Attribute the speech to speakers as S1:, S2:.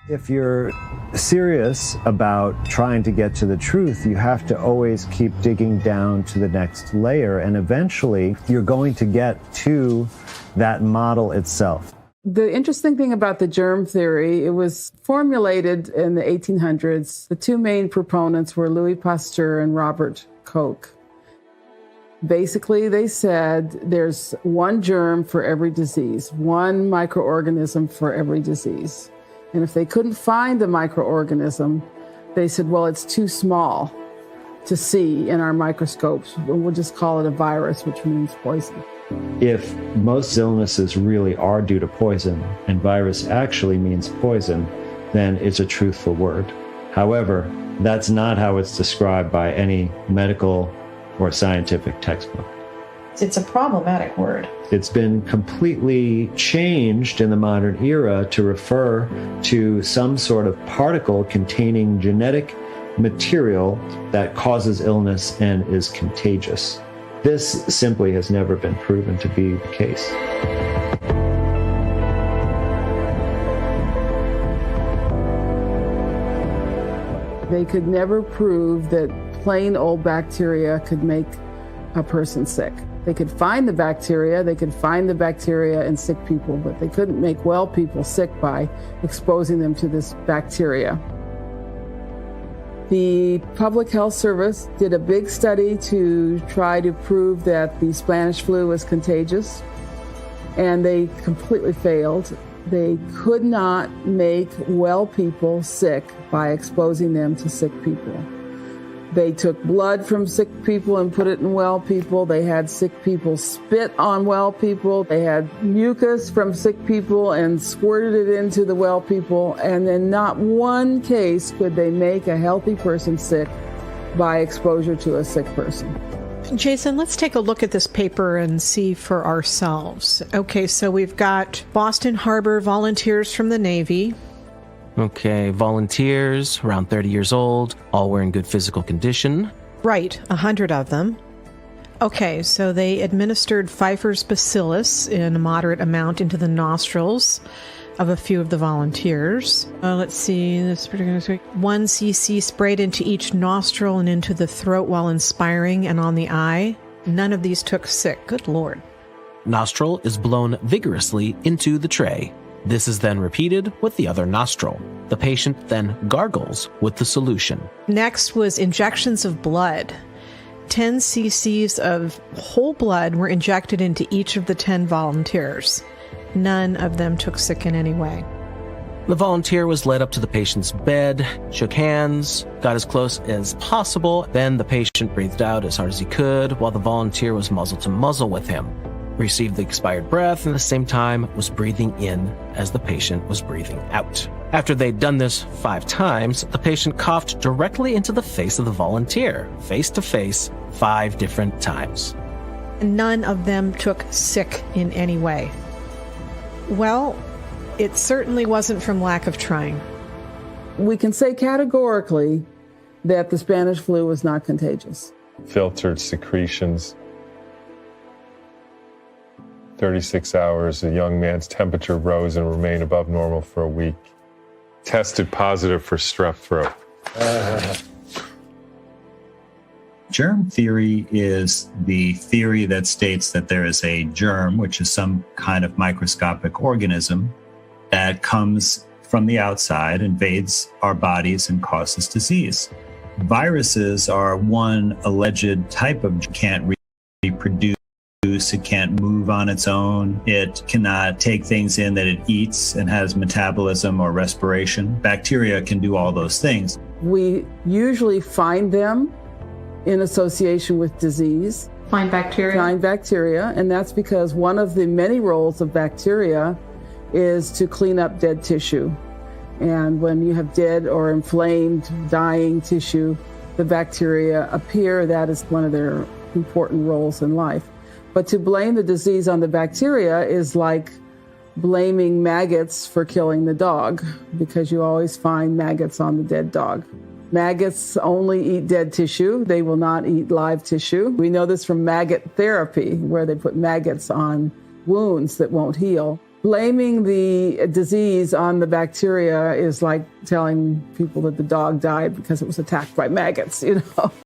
S1: If you're serious about trying to get to the truth, you have to always keep digging down to the next layer, and eventually you're going to get to that model itself.
S2: The interesting thing about the germ theory, it was formulated in the 1800s. The two main proponents were Louis Pasteur and Robert Koch. Basically, they said there's one germ for every disease, one microorganism for every disease. And if they couldn't find the microorganism, they said, well, it's too small to see in our microscopes. We'll just call it a virus, which means poison.
S1: If most illnesses really are due to poison, and virus actually means poison, then it's a truthful word. However, that's not how it's described by any medical or scientific textbook.
S3: It's a problematic word.
S1: It's been completely changed in the modern era to refer to some sort of particle containing genetic material that causes illness and is contagious. This simply has never been proven to be the case.
S2: They could never prove that plain old bacteria could make a person sick. They could find the bacteria in sick people, but they couldn't make well people sick by exposing them to this bacteria. The Public Health Service did a big study to try to prove that the Spanish flu was contagious, and they completely failed. They could not make well people sick by exposing them to sick people. They took blood from sick people and put it in well people. They had sick people spit on well people. They had mucus from sick people and squirted it into the well people. And in not one case could they make a healthy person sick by exposure to a sick person.
S4: Jason, let's take a look at this paper and see for ourselves. Okay, so we've got Boston Harbor volunteers from the Navy.
S5: Okay, volunteers, around 30 years old, all were in good physical condition.
S4: Right, 100 of them. Okay, so they administered Pfeiffer's bacillus in a moderate amount into the nostrils of a few of the volunteers. Let's see, this particular 1 cc sprayed into each nostril and into the throat while inspiring and on the eye. None of these took sick. Good Lord.
S5: Nostril is blown vigorously into the tray. This is then repeated with the other nostril. The patient then gargles with the solution.
S4: Next was injections of blood. 10 cc's of whole blood were injected into each of the 10 volunteers. None of them took sick in any way.
S5: The volunteer was led up to the patient's bed, shook hands, got as close as possible. Then the patient breathed out as hard as he could while the volunteer was muzzle to muzzle with him. Received the expired breath and at the same time was breathing in as the patient was breathing out. After they'd done this 5 times, the patient coughed directly into the face of the volunteer, face to face, 5 different times.
S4: None of them took sick in any way. Well, it certainly wasn't from lack of trying.
S2: We can say categorically that the Spanish flu was not contagious.
S6: Filtered secretions. 36 hours, a young man's temperature rose and remained above normal for a week. Tested positive for strep throat.
S7: Germ theory is the theory that states that there is a germ, which is some kind of microscopic organism that comes from the outside, invades our bodies, and causes disease. Viruses are one alleged type of can't reproduce. It can't move on its own. It cannot take things in that it eats and has metabolism or respiration. Bacteria can do all those things.
S2: We usually find them in association with disease.
S3: Find bacteria,
S2: and that's because one of the many roles of bacteria is to clean up dead tissue. And when you have dead or inflamed, dying tissue, the bacteria appear. That is one of their important roles in life. But to blame the disease on the bacteria is like blaming maggots for killing the dog, because you always find maggots on the dead dog. Maggots only eat dead tissue. They will not eat live tissue. We know this from maggot therapy, where they put maggots on wounds that won't heal. Blaming the disease on the bacteria is like telling people that the dog died because it was attacked by maggots,